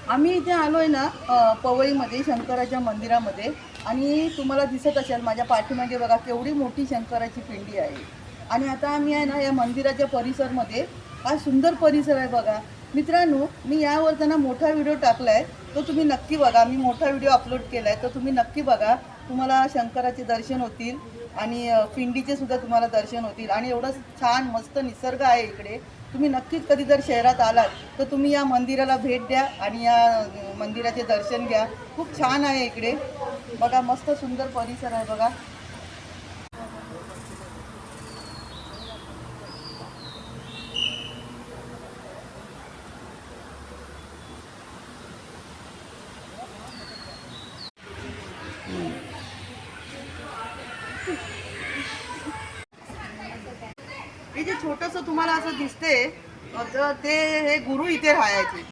आम्ही इथे आलो आहे ना पवईमध्ये शंकराच्या मंदिरामध्ये. आणि तुम्हाला दिसत असेल माझ्या पाठीमागे बघा केवढी मोठी शंकराची पिंडी आहे. आणि आता आम्ही आहे ना या मंदिराच्या परिसरमध्ये. हा सुंदर परिसर आहे बघा. मित्रांनो, मी यावर त्यांना मोठा व्हिडिओ टाकला आहे, तो तुम्ही नक्की बघा. मी मोठा व्हिडिओ अपलोड केला आहे, तर तुम्ही नक्की बघा. तुम्हाला शंकराचे दर्शन होतील आणि पिंडीचे सुद्धा तुम्हाला दर्शन होतील. आणि एवढं छान मस्त निसर्ग आहे इकडे. तुम्ही नक्कीच कधी जर शहरात आलात तर तुम्ही या मंदिराला भेट द्या आणि या मंदिराचे दर्शन घ्या. खूप छान आहे इकडे बघा. मस्त सुंदर परिसर आहे बघा. हे जे छोटंसं तुम्हाला असं दिसते, तर ते हे गुरु इथे राहायचे.